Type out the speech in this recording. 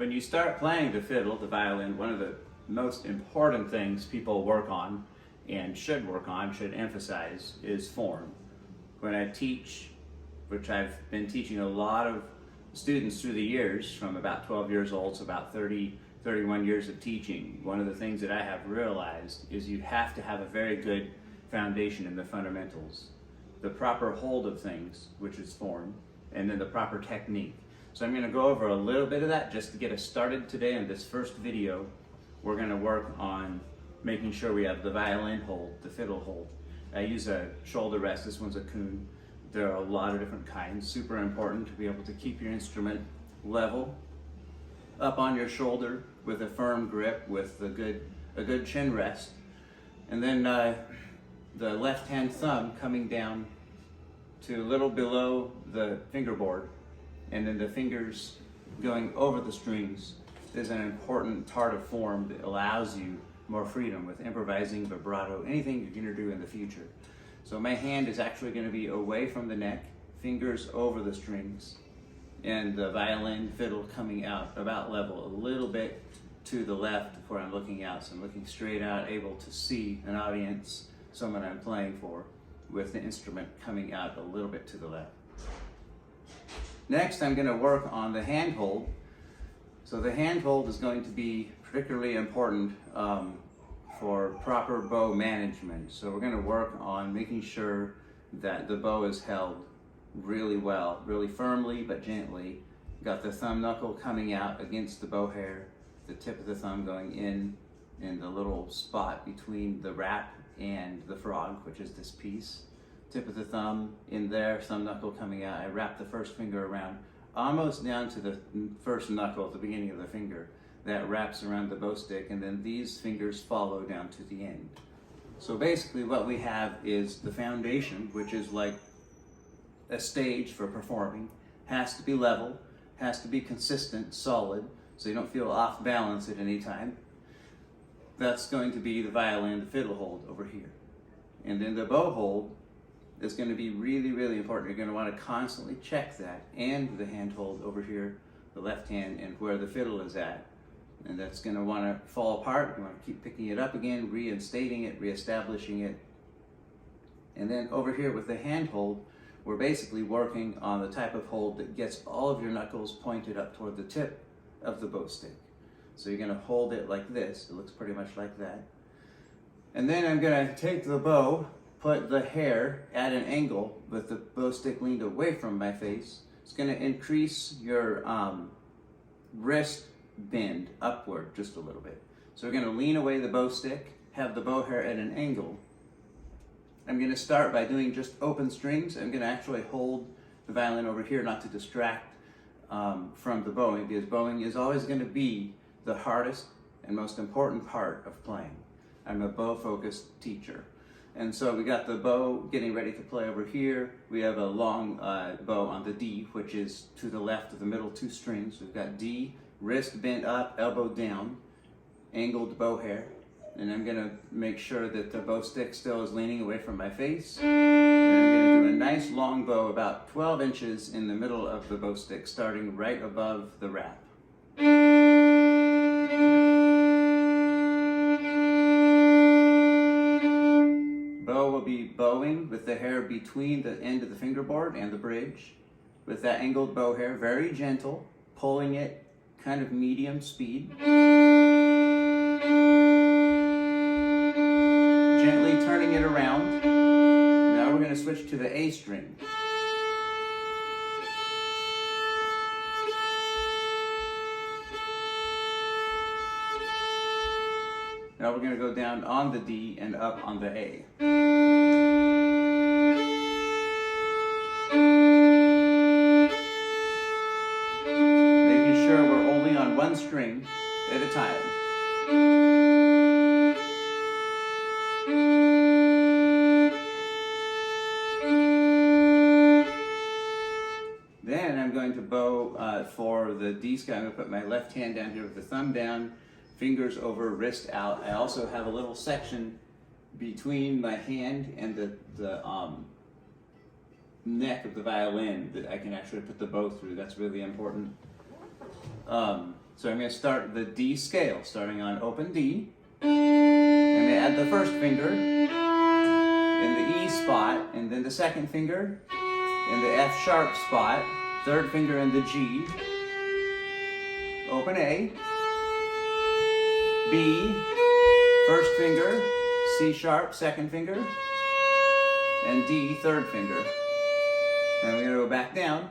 When you start playing the fiddle, the violin, one of the most important things people work on and should work on, should emphasize, is form. When I teach, which I've been teaching a lot of students through the years, from about 12 years old to about 30, 31 years of teaching, one of the things that I have realized is you have to have a very good foundation in the fundamentals. The proper hold of things, which is form, and then the proper technique. So I'm going to go over a little bit of that just to get us started today in this first video. We're going to work on making sure we have the violin hold, the fiddle hold. I use a shoulder rest. This one's a coon. There are a lot of different kinds. Super important to be able to keep your instrument level, up on your shoulder with a firm grip, with a good chin rest. And then the left hand thumb coming down to a little below the fingerboard, and then the fingers going over the strings is an important part of form that allows you more freedom with improvising, vibrato, anything you're going to do in the future. So my hand is actually going to be away from the neck, fingers over the strings, and the violin, fiddle coming out about level, a little bit to the left where I'm looking out. So I'm looking straight out, able to see an audience, someone I'm playing for, with the instrument coming out a little bit to the left. Next, I'm going to work on the hand hold. So the hand hold is going to be particularly important for proper bow management. So we're going to work on making sure that the bow is held really well, really firmly but gently. Got the thumb knuckle coming out against the bow hair, the tip of the thumb going in the little spot between the wrap and the frog, which is this piece. Tip of the thumb in there, thumb knuckle coming out. I wrap the first finger around, almost down to the first knuckle at the beginning of the finger. That wraps around the bow stick, and then these fingers follow down to the end. So basically what we have is the foundation, which is like a stage for performing. Has to be level, has to be consistent, solid, so you don't feel off balance at any time. That's going to be the violin, the fiddle hold over here. And then the bow hold is going to be really, really important. You're going to want to constantly check that, and the hand hold over here, the left hand, and where the fiddle is at. And that's going to want to fall apart. You want to keep picking it up again, reinstating it, reestablishing it. And then over here with the hand hold, we're basically working on the type of hold that gets all of your knuckles pointed up toward the tip of the bow stick. So you're going to hold it like this. It looks pretty much like that. And then I'm going to take the bow, put the hair at an angle with the bow stick leaned away from my face. It's going to increase your wrist bend upward just a little bit. So we're going to lean away the bow stick, have the bow hair at an angle. I'm going to start by doing just open strings. I'm going to actually hold the violin over here not to distract from the bowing, because bowing is always going to be the hardest and most important part of playing. I'm a bow-focused teacher. And so we got the bow getting ready to play over here. We have a long bow on the D, which is to the left of the middle two strings. We've got D, wrist bent up, elbow down, angled bow hair. And I'm going to make sure that the bow stick still is leaning away from my face. And I'm going to do a nice long bow about 12 inches in the middle of the bow stick, starting right above the wrap. Bow will be bowing with the hair between the end of the fingerboard and the bridge, with that angled bow hair, very gentle, pulling it kind of medium speed. Gently turning it around. Now we're going to switch to the A string. Now we're going to go down on the D and up on the A. Making sure we're only on one string at a time. Then I'm going to bow for the D scale. I'm going to put my left hand down here with the thumb down, fingers over, wrist out. I also have a little section between my hand and the neck of the violin that I can actually put the bow through. That's really important. So So I'm going to start the D scale, starting on open D. I'm going to add the first finger in the E spot, and then the second finger in the F sharp spot, third finger in the G, open A, B, first finger, C sharp, second finger, and D, third finger. Then we're going to go back down.